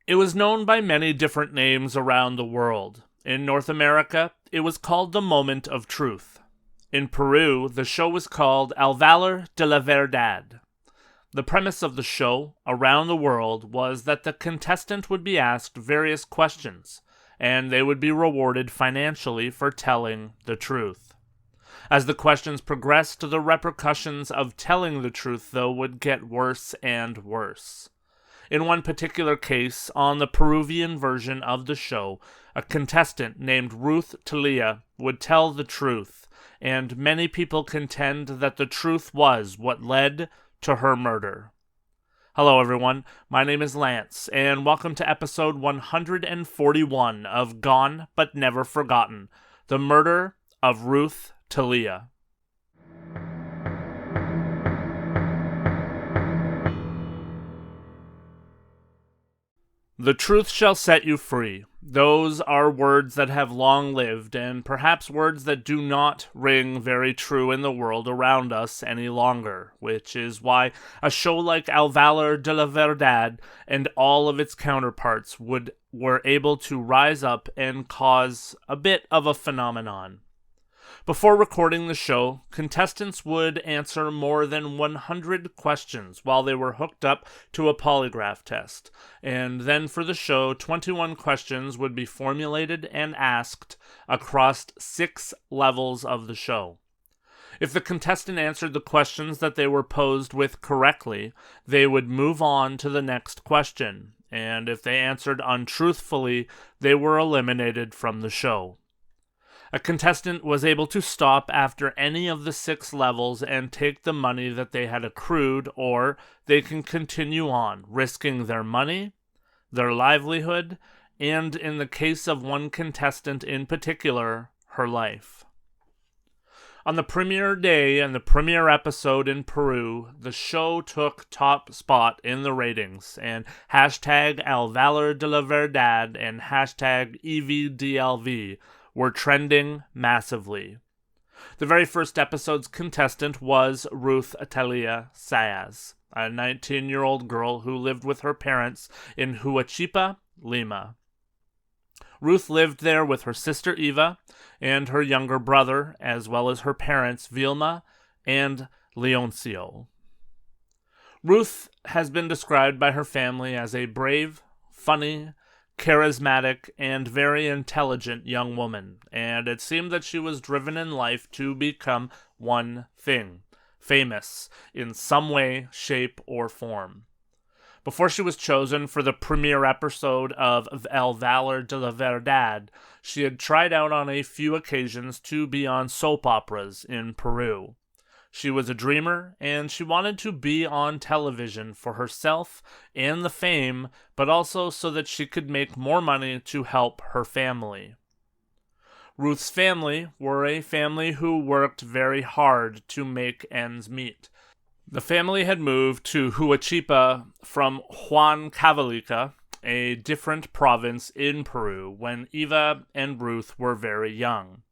It was known by many different names around the world. In North America, it was called The Moment of Truth. In Peru, the show was called El Valor de la Verdad. The premise of the show, around the world, was that the contestant would be asked various questions, and they would be rewarded financially for telling the truth. As the questions progressed, the repercussions of telling the truth, though, would get worse and worse. In one particular case, on the Peruvian version of the show, a contestant named Ruth Thalia would tell the truth, and many people contend that the truth was what led to her murder. Hello everyone, my name is Lance, and welcome to episode 141 of Gone But Never Forgotten, The Murder of Ruth Thalia. The truth shall set you free. Those are words that have long lived, and perhaps words that do not ring very true in the world around us any longer, which is why a show like El Valor de la Verdad and all of its counterparts were able to rise up and cause a bit of a phenomenon. Before recording the show, contestants would answer more than 100 questions while they were hooked up to a polygraph test, and then for the show, 21 questions would be formulated and asked across 6 levels of the show. If the contestant answered the questions that they were posed with correctly, they would move on to the next question, and if they answered untruthfully, they were eliminated from the show. A contestant was able to stop after any of the 6 levels and take the money that they had accrued, or they can continue on, risking their money, their livelihood, and in the case of one contestant in particular, her life. On the premiere day and the premiere episode in Peru, the show took top spot in the ratings, and hashtag El Valor de la Verdad and hashtag EVDLV were trending massively. The very first episode's contestant was Ruth Thalia Saez, a 19-year-old girl who lived with her parents in Huachipa, Lima. Ruth lived there with her sister Eva and her younger brother, as well as her parents Vilma and Leoncio. Ruth has been described by her family as a brave, funny, charismatic, and very intelligent young woman, and it seemed that she was driven in life to become one thing: famous in some way, shape, or form. Before she was chosen for the premiere episode of El Valor de la Verdad, she had tried out on a few occasions to be on soap operas in Peru. She was a dreamer, and she wanted to be on television for herself and the fame, but also so that she could make more money to help her family. Ruth's family were a family who worked very hard to make ends meet. The family had moved to Huachipa from Huancavelica, a different province in Peru, when Eva and Ruth were very young.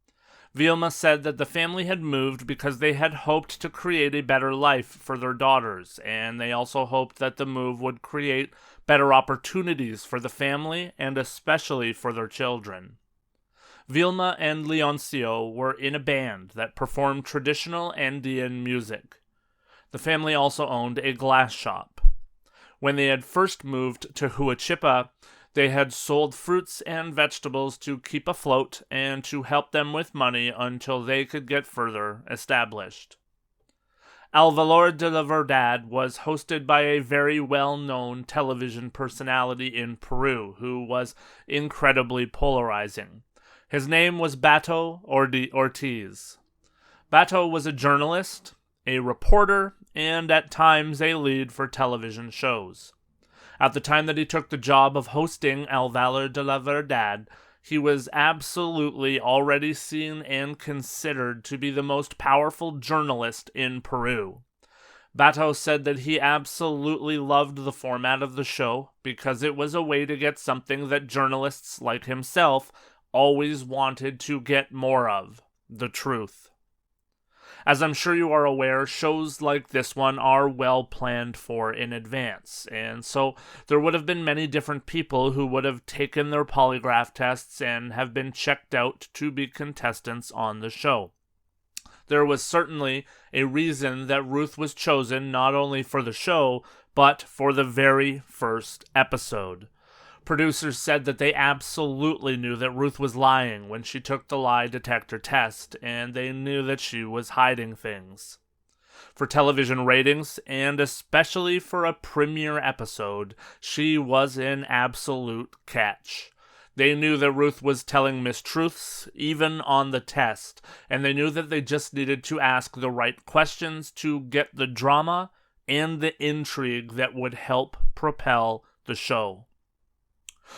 Vilma said that the family had moved because they had hoped to create a better life for their daughters, and they also hoped that the move would create better opportunities for the family and especially for their children. Vilma and Leoncio were in a band that performed traditional Andean music. The family also owned a glass shop. When they had first moved to Huachipa, they had sold fruits and vegetables to keep afloat and to help them with money until they could get further established. El Valor de la Verdad was hosted by a very well-known television personality in Peru who was incredibly polarizing. His name was Beto Ortiz. Beto was a journalist, a reporter, and at times a lead for television shows. At the time that he took the job of hosting El Valor de la Verdad, he was absolutely already seen and considered to be the most powerful journalist in Peru. Beto said that he absolutely loved the format of the show because it was a way to get something that journalists like himself always wanted to get more of: the truth. As I'm sure you are aware, shows like this one are well planned for in advance, and so there would have been many different people who would have taken their polygraph tests and have been checked out to be contestants on the show. There was certainly a reason that Ruth was chosen not only for the show, but for the very first episode. Producers said that they absolutely knew that Ruth was lying when she took the lie detector test, and they knew that she was hiding things. For television ratings, and especially for a premiere episode, she was an absolute catch. They knew that Ruth was telling mistruths, even on the test, and they knew that they just needed to ask the right questions to get the drama and the intrigue that would help propel the show.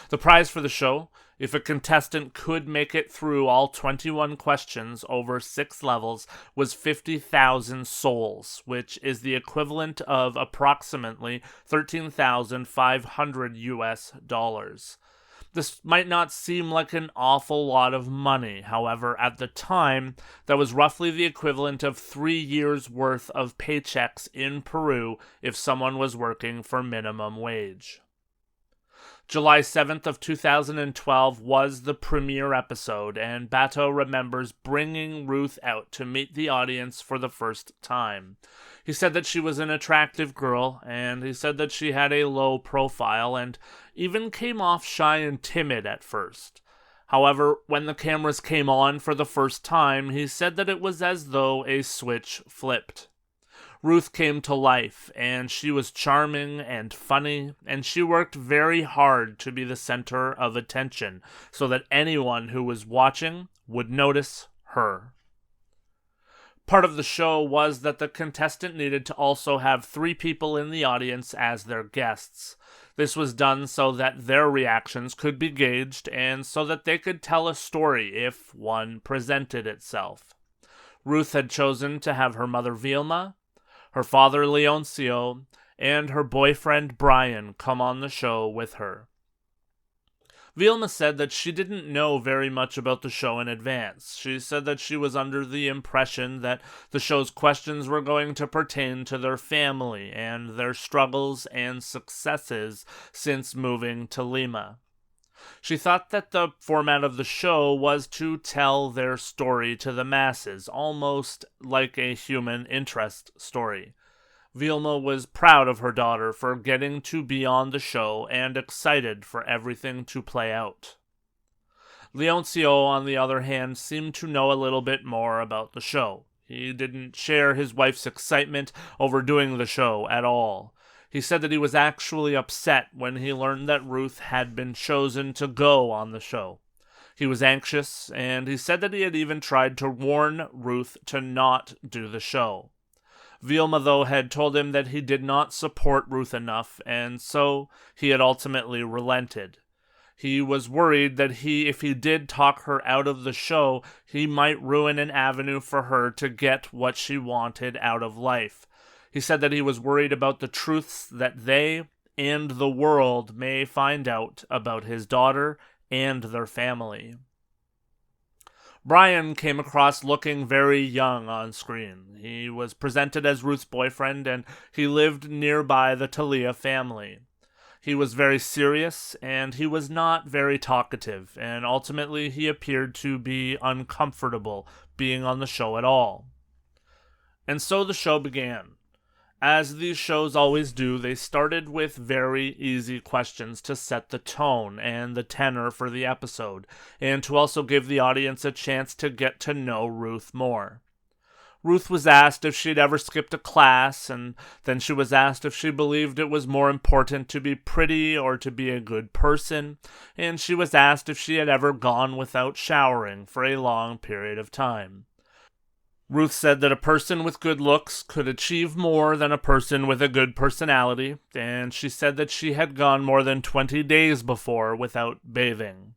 The prize for the show, if a contestant could make it through all 21 questions over 6 levels, was 50,000 souls, which is the equivalent of approximately $13,500 US. This might not seem like an awful lot of money. However, at the time, that was roughly the equivalent of 3 years' worth of paychecks in Peru if someone was working for minimum wage. July 7th of 2012 was the premiere episode, and Bato remembers bringing Ruth out to meet the audience for the first time. He said that she was an attractive girl, and he said that she had a low profile, and even came off shy and timid at first. However, when the cameras came on for the first time, he said that it was as though a switch flipped. Ruth came to life, and she was charming and funny, and she worked very hard to be the center of attention, so that anyone who was watching would notice her. Part of the show was that the contestant needed to also have 3 people in the audience as their guests. This was done so that their reactions could be gauged, and so that they could tell a story if one presented itself. Ruth had chosen to have her mother Vilma, her father Leoncio, and her boyfriend Brian come on the show with her. Vilma said that she didn't know very much about the show in advance. She said that she was under the impression that the show's questions were going to pertain to their family and their struggles and successes since moving to Lima. She thought that the format of the show was to tell their story to the masses, almost like a human interest story. Vilma was proud of her daughter for getting to be on the show and excited for everything to play out. Leoncio, on the other hand, seemed to know a little bit more about the show. He didn't share his wife's excitement over doing the show at all. He said that he was actually upset when he learned that Ruth had been chosen to go on the show. He was anxious, and he said that he had even tried to warn Ruth to not do the show. Vilma, though, had told him that he did not support Ruth enough, and so he had ultimately relented. He was worried that if he did talk her out of the show, he might ruin an avenue for her to get what she wanted out of life. He said that he was worried about the truths that they and the world may find out about his daughter and their family. Brian came across looking very young on screen. He was presented as Ruth's boyfriend, and he lived nearby the Thalia family. He was very serious, and he was not very talkative, and ultimately he appeared to be uncomfortable being on the show at all. And so the show began. As these shows always do, they started with very easy questions to set the tone and the tenor for the episode, and to also give the audience a chance to get to know Ruth more. Ruth was asked if she'd ever skipped a class, and then she was asked if she believed it was more important to be pretty or to be a good person, and she was asked if she had ever gone without showering for a long period of time. Ruth said that a person with good looks could achieve more than a person with a good personality, and she said that she had gone more than 20 days before without bathing.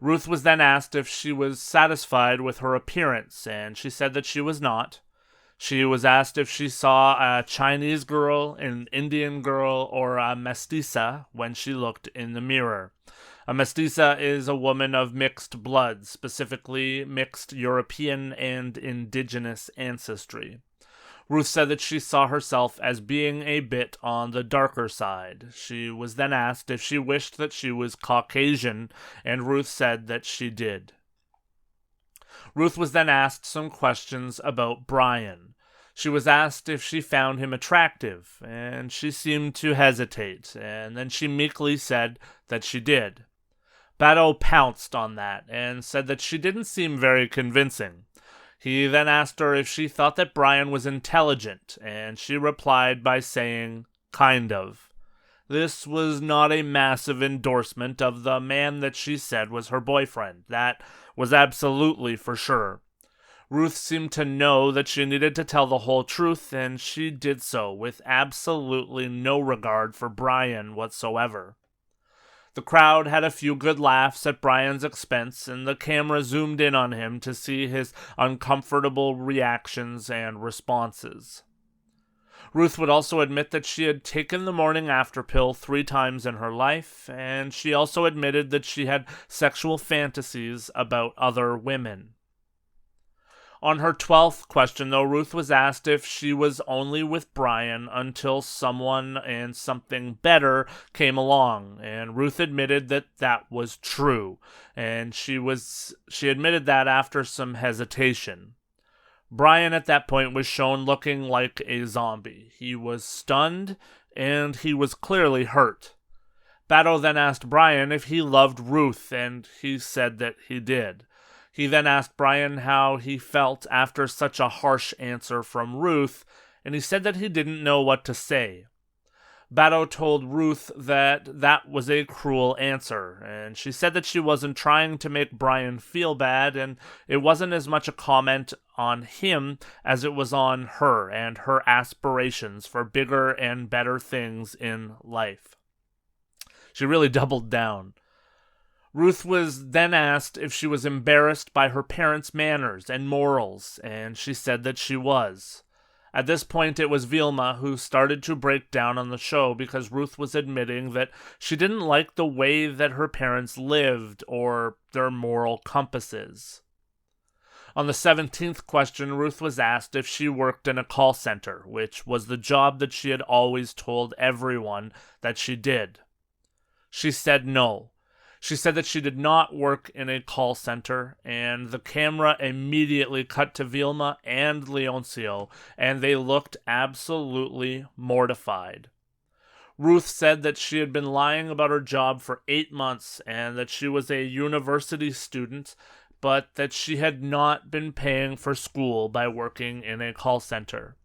Ruth was then asked if she was satisfied with her appearance, and she said that she was not. She was asked if she saw a Chinese girl, an Indian girl, or a mestiza when she looked in the mirror. A mestiza is a woman of mixed blood, specifically mixed European and indigenous ancestry. Ruth said that she saw herself as being a bit on the darker side. She was then asked if she wished that she was Caucasian, and Ruth said that she did. Ruth was then asked some questions about Brian. She was asked if she found him attractive, and she seemed to hesitate, and then she meekly said that she did. Baddow pounced on that and said that she didn't seem very convincing. He then asked her if she thought that Brian was intelligent, and she replied by saying, kind of. This was not a massive endorsement of the man that she said was her boyfriend. That was absolutely for sure. Ruth seemed to know that she needed to tell the whole truth, and she did so with absolutely no regard for Brian whatsoever. The crowd had a few good laughs at Brian's expense, and the camera zoomed in on him to see his uncomfortable reactions and responses. Ruth would also admit that she had taken the morning after pill 3 times in her life, and she also admitted that she had sexual fantasies about other women. On her 12th question, though, Ruth was asked if she was only with Brian until someone and something better came along, and Ruth admitted that that was true, and she admitted that after some hesitation. Brian at that point was shown looking like a zombie. He was stunned, and he was clearly hurt. Baddow then asked Brian if he loved Ruth, and he said that he did. He then asked Brian how he felt after such a harsh answer from Ruth, and he said that he didn't know what to say. Baddow told Ruth that that was a cruel answer, and she said that she wasn't trying to make Brian feel bad, and it wasn't as much a comment on him as it was on her and her aspirations for bigger and better things in life. She really doubled down. Ruth was then asked if she was embarrassed by her parents' manners and morals, and she said that she was. At this point, it was Vilma who started to break down on the show because Ruth was admitting that she didn't like the way that her parents lived or their moral compasses. On the 17th question, Ruth was asked if she worked in a call center, which was the job that she had always told everyone that she did. She said no. She said that she did not work in a call center, and the camera immediately cut to Vilma and Leoncio, and they looked absolutely mortified. Ruth said that she had been lying about her job for 8 months and that she was a university student, but that she had not been paying for school by working in a call center.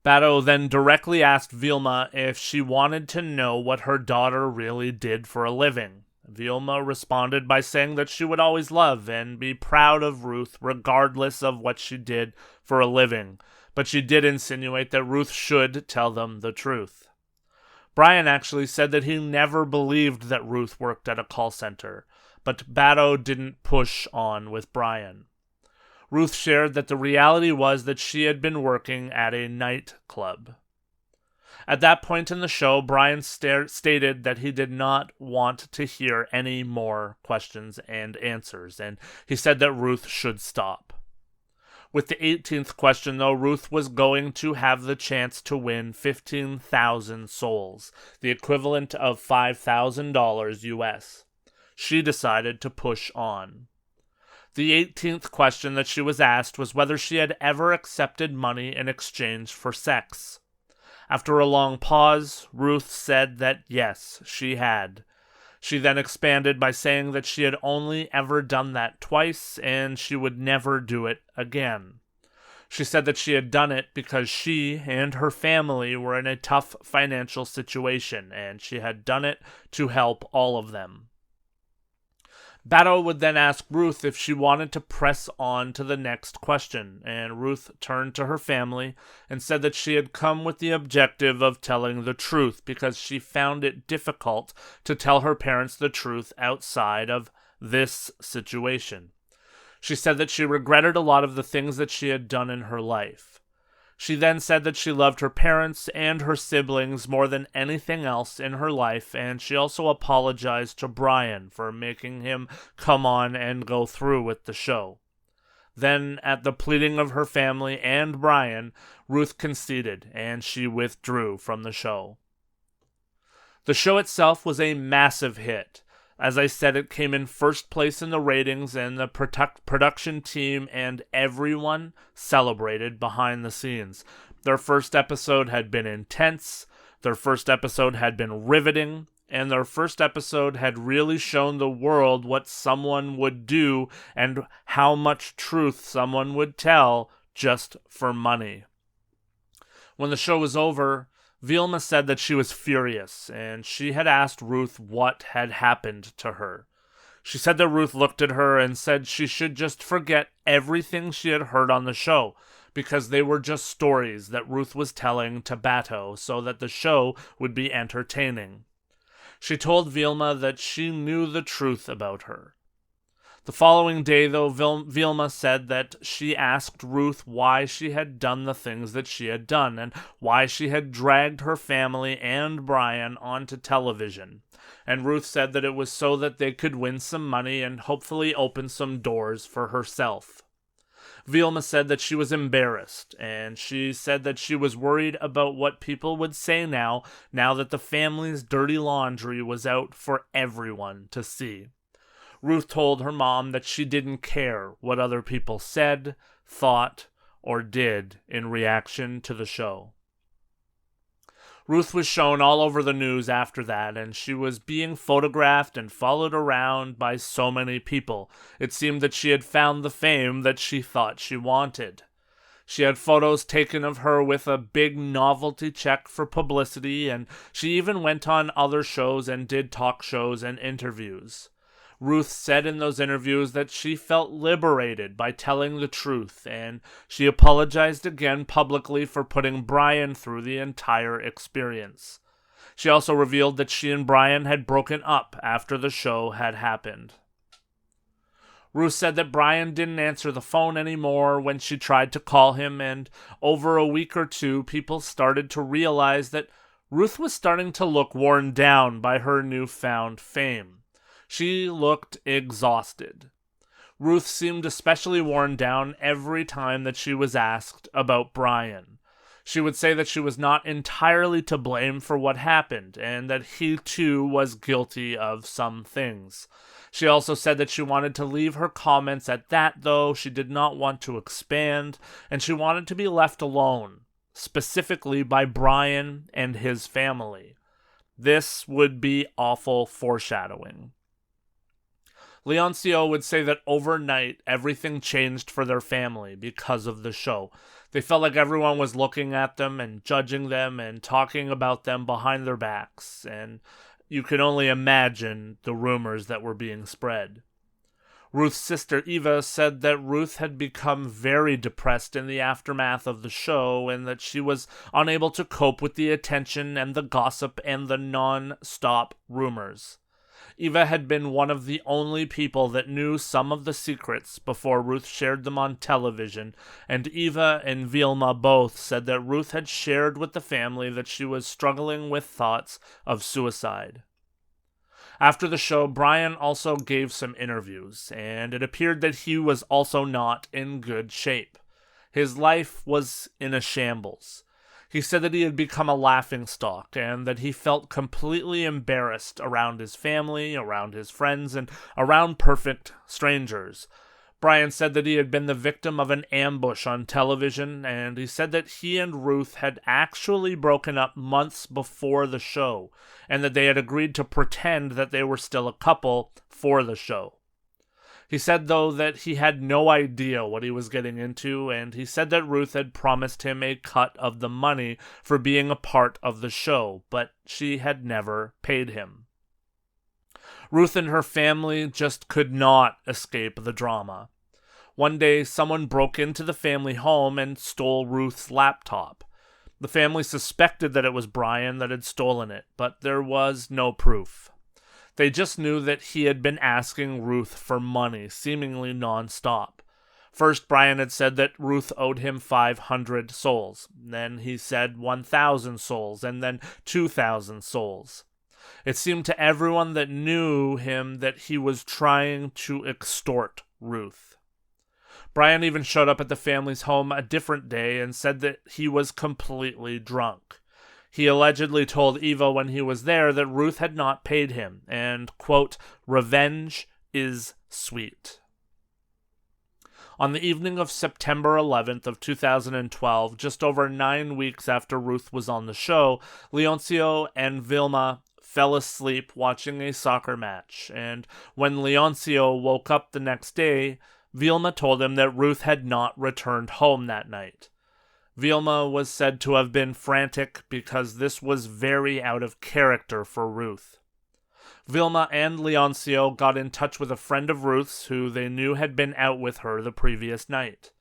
Baddow then directly asked Vilma if she wanted to know what her daughter really did for a living. Vilma responded by saying that she would always love and be proud of Ruth regardless of what she did for a living, but she did insinuate that Ruth should tell them the truth. Brian actually said that he never believed that Ruth worked at a call center, but Baddow didn't push on with Brian. Ruth shared that the reality was that she had been working at a nightclub. At that point in the show, Brian stated that he did not want to hear any more questions and answers, and he said that Ruth should stop. With the 18th question, though, Ruth was going to have the chance to win 15,000 souls, the equivalent of $5,000 US. She decided to push on. The 18th question that she was asked was whether she had ever accepted money in exchange for sex. After a long pause, Ruth said that yes, she had. She then expanded by saying that she had only ever done that twice and she would never do it again. She said that she had done it because she and her family were in a tough financial situation and she had done it to help all of them. Baddow would then ask Ruth if she wanted to press on to the next question, and Ruth turned to her family and said that she had come with the objective of telling the truth because she found it difficult to tell her parents the truth outside of this situation. She said that she regretted a lot of the things that she had done in her life. She then said that she loved her parents and her siblings more than anything else in her life, and she also apologized to Brian for making him come on and go through with the show. Then, at the pleading of her family and Brian, Ruth conceded, and she withdrew from the show. The show itself was a massive hit. As I said, it came in first place in the ratings, and the production team and everyone celebrated behind the scenes. Their first episode had been intense, their first episode had been riveting, and their first episode had really shown the world what someone would do and how much truth someone would tell just for money. When the show was over, Vilma said that she was furious, and she had asked Ruth what had happened to her. She said that Ruth looked at her and said she should just forget everything she had heard on the show, because they were just stories that Ruth was telling to Bato so that the show would be entertaining. She told Vilma that she knew the truth about her. The following day, though, Vilma said that she asked Ruth why she had done the things that she had done and why she had dragged her family and Brian onto television. And Ruth said that it was so that they could win some money and hopefully open some doors for herself. Vilma said that she was embarrassed, and she said that she was worried about what people would say now that the family's dirty laundry was out for everyone to see. Ruth told her mom that she didn't care what other people said, thought, or did in reaction to the show. Ruth was shown all over the news after that, and she was being photographed and followed around by so many people. It seemed that she had found the fame that she thought she wanted. She had photos taken of her with a big novelty check for publicity, and she even went on other shows and did talk shows and interviews. Ruth said in those interviews that she felt liberated by telling the truth, and she apologized again publicly for putting Brian through the entire experience. She also revealed that she and Brian had broken up after the show had happened. Ruth said that Brian didn't answer the phone anymore when she tried to call him, and over a week or two, people started to realize that Ruth was starting to look worn down by her newfound fame. She looked exhausted. Ruth seemed especially worn down every time that she was asked about Brian. She would say that she was not entirely to blame for what happened, and that he too was guilty of some things. She also said that she wanted to leave her comments at that, though she did not want to expand, and she wanted to be left alone, specifically by Brian and his family. This would be awful foreshadowing. Leoncio would say that overnight everything changed for their family because of the show. They felt like everyone was looking at them and judging them and talking about them behind their backs, and you can only imagine the rumors that were being spread. Ruth's sister Eva said that Ruth had become very depressed in the aftermath of the show and that she was unable to cope with the attention and the gossip and the non-stop rumors. Eva had been one of the only people that knew some of the secrets before Ruth shared them on television, and Eva and Vilma both said that Ruth had shared with the family that she was struggling with thoughts of suicide. After the show, Brian also gave some interviews, and it appeared that he was also not in good shape. His life was in a shambles. He said that he had become a laughingstock and that he felt completely embarrassed around his family, around his friends, and around perfect strangers. Brian said that he had been the victim of an ambush on television, and he said that he and Ruth had actually broken up months before the show, and that they had agreed to pretend that they were still a couple for the show. He said, though, that he had no idea what he was getting into, and he said that Ruth had promised him a cut of the money for being a part of the show, but she had never paid him. Ruth and her family just could not escape the drama. One day, someone broke into the family home and stole Ruth's laptop. The family suspected that it was Brian that had stolen it, but there was no proof. They just knew that he had been asking Ruth for money, seemingly non-stop. First, Brian had said that Ruth owed him 500 souls. Then he said 1,000 souls, and then 2,000 souls. It seemed to everyone that knew him that he was trying to extort Ruth. Brian even showed up at the family's home a different day and said that he was completely drunk. He allegedly told Eva when he was there that Ruth had not paid him, and, quote, "Revenge is sweet." On the evening of September 11th of 2012, just over 9 weeks after Ruth was on the show, Leoncio and Vilma fell asleep watching a soccer match, and when Leoncio woke up the next day, Vilma told him that Ruth had not returned home that night. Vilma was said to have been frantic because this was very out of character for Ruth. Vilma and Leoncio got in touch with a friend of Ruth's who they knew had been out with her the previous night.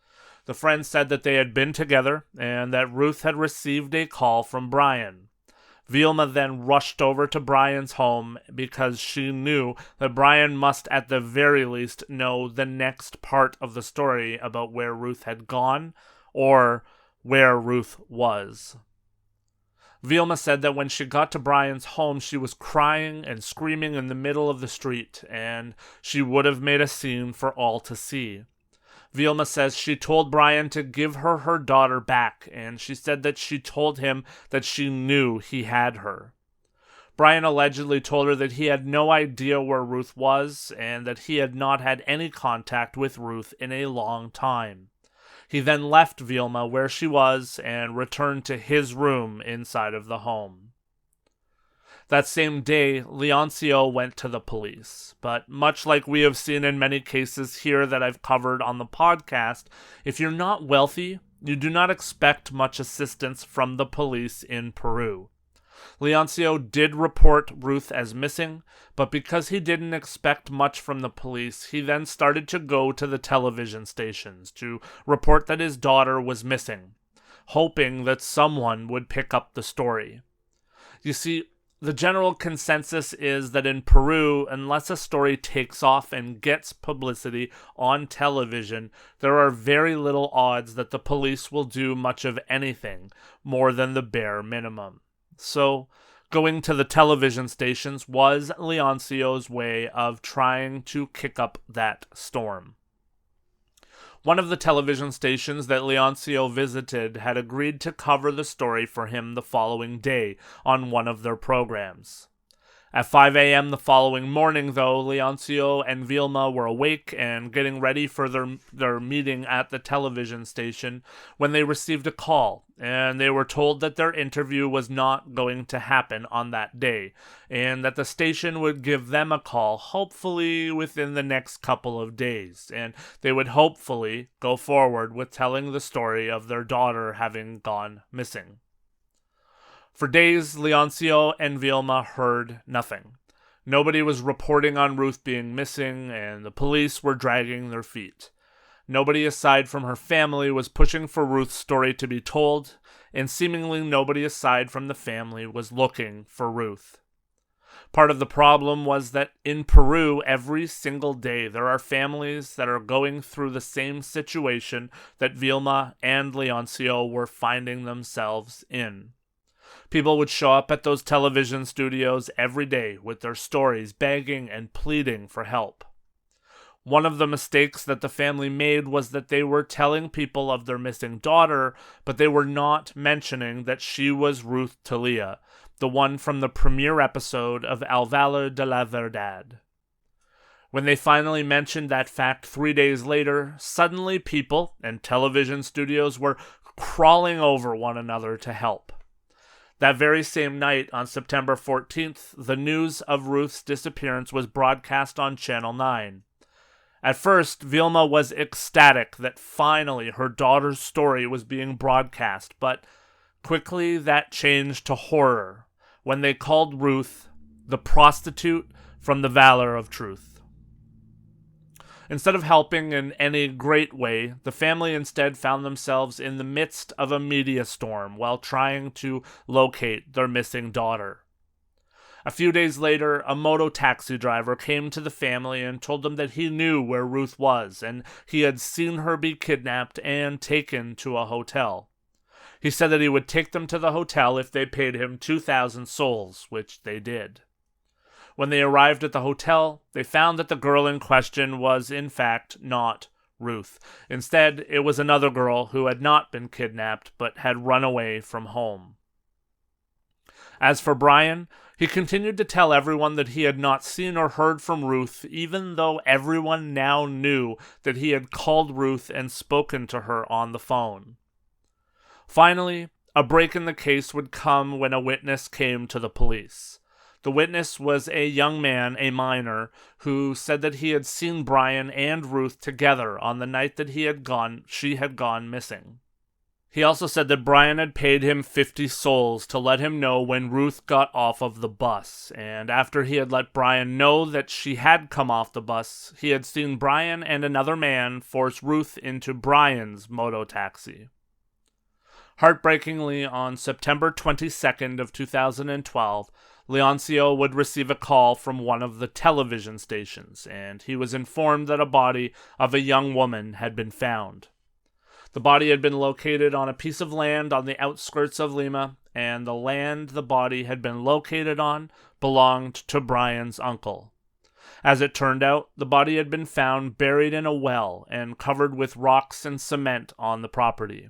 The friend said that they had been together and that Ruth had received a call from Brian. Vilma then rushed over to Brian's home because she knew that Brian must at the very least know the next part of the story about where Ruth had gone or where Ruth was. Vilma said that when she got to Brian's home, she was crying and screaming in the middle of the street, and she would have made a scene for all to see. Vilma says she told Brian to give her her daughter back, and she said that she told him that she knew he had her. Brian allegedly told her that he had no idea where Ruth was, and that he had not had any contact with Ruth in a long time. He then left Vilma where she was and returned to his room inside of the home. That same day, Leoncio went to the police, but much like we have seen in many cases here that I've covered on the podcast, if you're not wealthy, you do not expect much assistance from the police in Peru. Leoncio did report Ruth as missing, but because he didn't expect much from the police, he then started to go to the television stations to report that his daughter was missing, hoping that someone would pick up the story. You see, the general consensus is that in Peru, unless a story takes off and gets publicity on television, there are very little odds that the police will do much of anything more than the bare minimum. So, going to the television stations was Leoncio's way of trying to kick up that storm. One of the television stations that Leoncio visited had agreed to cover the story for him the following day on one of their programs. At 5 a.m. the following morning, though, Leoncio and Vilma were awake and getting ready for their meeting at the television station when they received a call, and they were told that their interview was not going to happen on that day, and that the station would give them a call hopefully within the next couple of days, and they would hopefully go forward with telling the story of their daughter having gone missing. For days, Leoncio and Vilma heard nothing. Nobody was reporting on Ruth being missing, and the police were dragging their feet. Nobody aside from her family was pushing for Ruth's story to be told, and seemingly nobody aside from the family was looking for Ruth. Part of the problem was that in Peru, every single day, there are families that are going through the same situation that Vilma and Leoncio were finding themselves in. People would show up at those television studios every day with their stories, begging and pleading for help. One of the mistakes that the family made was that they were telling people of their missing daughter, but they were not mentioning that she was Ruth Thalia, the one from the premiere episode of El Valor de la Verdad. When they finally mentioned that fact 3 days later, suddenly people and television studios were crawling over one another to help. That very same night, on September 14th, the news of Ruth's disappearance was broadcast on Channel 9. At first, Vilma was ecstatic that finally her daughter's story was being broadcast, but quickly that changed to horror when they called Ruth the prostitute from the Valour of Truth. Instead of helping in any great way, the family instead found themselves in the midst of a media storm while trying to locate their missing daughter. A few days later, a moto taxi driver came to the family and told them that he knew where Ruth was, and he had seen her be kidnapped and taken to a hotel. He said that he would take them to the hotel if they paid him 2,000 sols, which they did. When they arrived at the hotel, they found that the girl in question was, in fact, not Ruth. Instead, it was another girl who had not been kidnapped but had run away from home. As for Brian, he continued to tell everyone that he had not seen or heard from Ruth, even though everyone now knew that he had called Ruth and spoken to her on the phone. Finally, a break in the case would come when a witness came to the police. The witness was a young man, a minor, who said that he had seen Brian and Ruth together on the night that she had gone missing. He also said that Brian had paid him 50 sols to let him know when Ruth got off of the bus, and after he had let Brian know that she had come off the bus, he had seen Brian and another man force Ruth into Brian's moto taxi. Heartbreakingly, on September 22nd of 2012, Leoncio would receive a call from one of the television stations, and he was informed that a body of a young woman had been found. The body had been located on a piece of land on the outskirts of Lima, and the land the body had been located on belonged to Brian's uncle. As it turned out, the body had been found buried in a well and covered with rocks and cement on the property.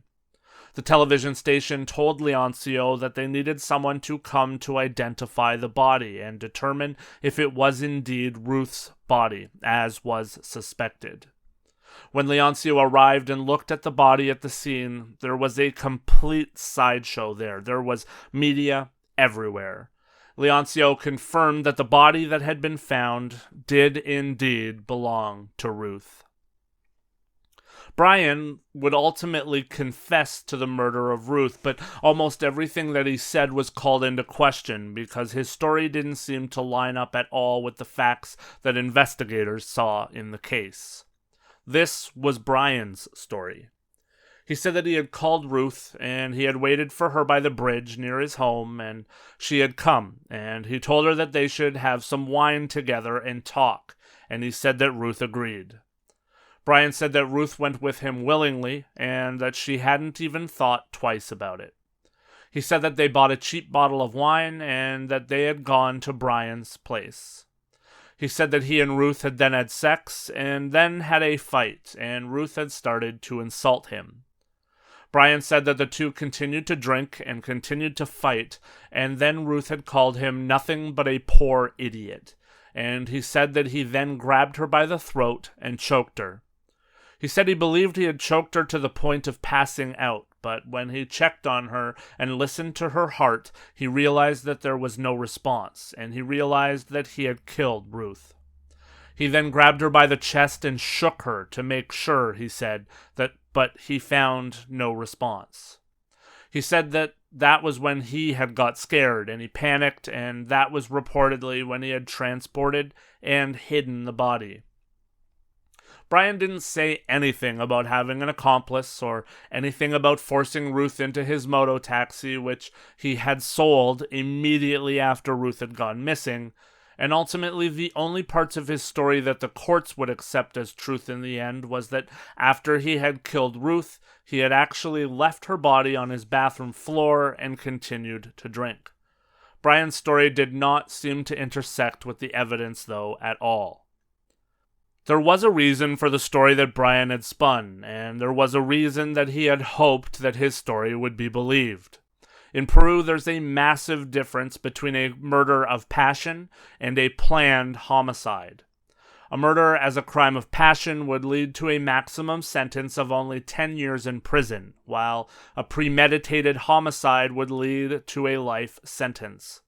The television station told Leoncio that they needed someone to come to identify the body and determine if it was indeed Ruth's body, as was suspected. When Leoncio arrived and looked at the body at the scene, there was a complete sideshow there. There was media everywhere. Leoncio confirmed that the body that had been found did indeed belong to Ruth. Brian would ultimately confess to the murder of Ruth, but almost everything that he said was called into question because his story didn't seem to line up at all with the facts that investigators saw in the case. This was Brian's story. He said that he had called Ruth, and he had waited for her by the bridge near his home, and she had come, and he told her that they should have some wine together and talk, and he said that Ruth agreed. Brian said that Ruth went with him willingly, and that she hadn't even thought twice about it. He said that they bought a cheap bottle of wine, and that they had gone to Brian's place. He said that he and Ruth had then had sex, and then had a fight, and Ruth had started to insult him. Brian said that the two continued to drink and continued to fight, and then Ruth had called him nothing but a poor idiot, and he said that he then grabbed her by the throat and choked her. He said he believed he had choked her to the point of passing out, but when he checked on her and listened to her heart, he realized that there was no response, and he realized that he had killed Ruth. He then grabbed her by the chest and shook her to make sure, he said, but he found no response. He said that was when he had got scared, and he panicked, and that was reportedly when he had transported and hidden the body. Brian didn't say anything about having an accomplice or anything about forcing Ruth into his moto taxi, which he had sold immediately after Ruth had gone missing, and ultimately the only parts of his story that the courts would accept as truth in the end was that after he had killed Ruth, he had actually left her body on his bathroom floor and continued to drink. Brian's story did not seem to intersect with the evidence, though, at all. There was a reason for the story that Brian had spun, and there was a reason that he had hoped that his story would be believed. In Peru, there's a massive difference between a murder of passion and a planned homicide. A murder as a crime of passion would lead to a maximum sentence of only 10 years in prison, while a premeditated homicide would lead to a life sentence.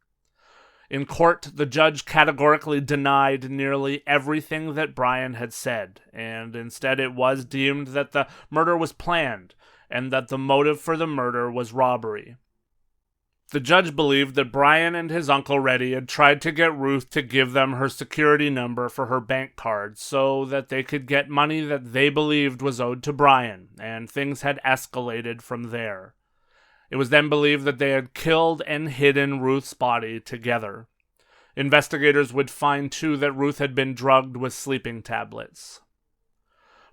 In court, the judge categorically denied nearly everything that Brian had said, and instead it was deemed that the murder was planned, and that the motive for the murder was robbery. The judge believed that Brian and his Uncle Reddy had tried to get Ruth to give them her security number for her bank card so that they could get money that they believed was owed to Brian, and things had escalated from there. It was then believed that they had killed and hidden Ruth's body together. Investigators would find, too, that Ruth had been drugged with sleeping tablets.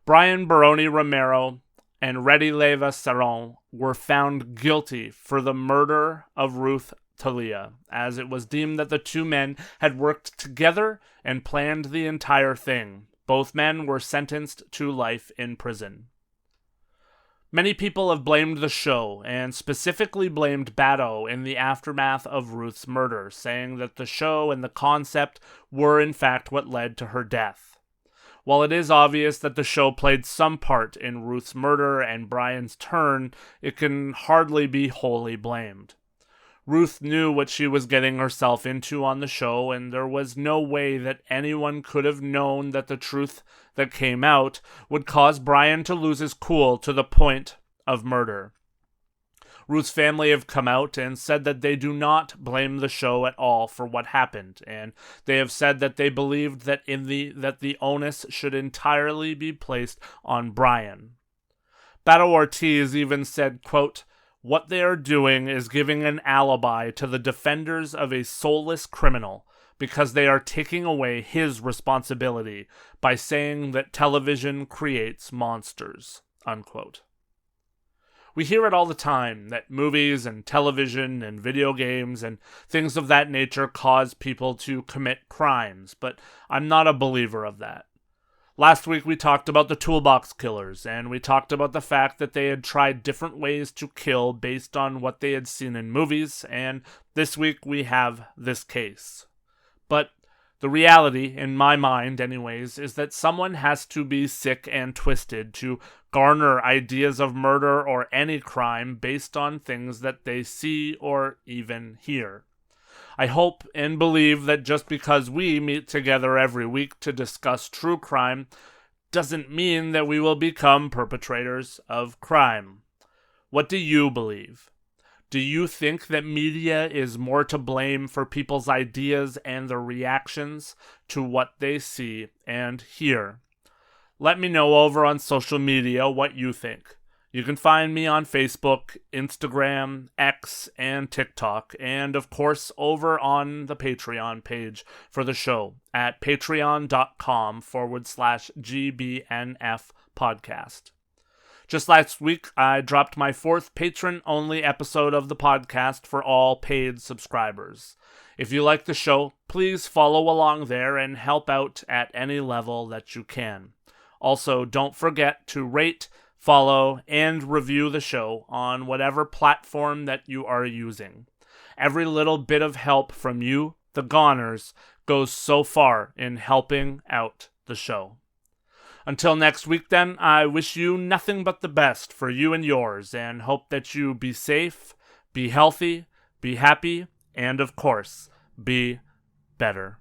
Brian Baroni Romero and Reddy Leva Saron were found guilty for the murder of Ruth Thalia, as it was deemed that the two men had worked together and planned the entire thing. Both men were sentenced to life in prison. Many people have blamed the show, and specifically blamed Bato in the aftermath of Ruth's murder, saying that the show and the concept were in fact what led to her death. While it is obvious that the show played some part in Ruth's murder and Brian's turn, it can hardly be wholly blamed. Ruth knew what she was getting herself into on the show, and there was no way that anyone could have known that the truth that came out would cause Brian to lose his cool to the point of murder. Ruth's family have come out and said that they do not blame the show at all for what happened, and they have said that they believed that the onus should entirely be placed on Brian. Beto Ortiz even said, quote, "What they are doing is giving an alibi to the defenders of a soulless criminal because they are taking away his responsibility by saying that television creates monsters," unquote. We hear it all the time, that movies and television and video games and things of that nature cause people to commit crimes, but I'm not a believer of that. Last week we talked about the toolbox killers, and we talked about the fact that they had tried different ways to kill based on what they had seen in movies, and this week we have this case. But the reality, in my mind anyways, is that someone has to be sick and twisted to garner ideas of murder or any crime based on things that they see or even hear. I hope and believe that just because we meet together every week to discuss true crime doesn't mean that we will become perpetrators of crime. What do you believe? Do you think that media is more to blame for people's ideas and their reactions to what they see and hear? Let me know over on social media what you think. You can find me on Facebook, Instagram, X, and TikTok, and of course over on the Patreon page for the show at patreon.com/GBNF podcast. Just last week, I dropped my 4th patron-only episode of the podcast for all paid subscribers. If you like the show, please follow along there and help out at any level that you can. Also, don't forget to rate, follow, and review the show on whatever platform that you are using. Every little bit of help from you, the goners, goes so far in helping out the show. Until next week then, I wish you nothing but the best for you and yours, and hope that you be safe, be healthy, be happy, and of course, be better.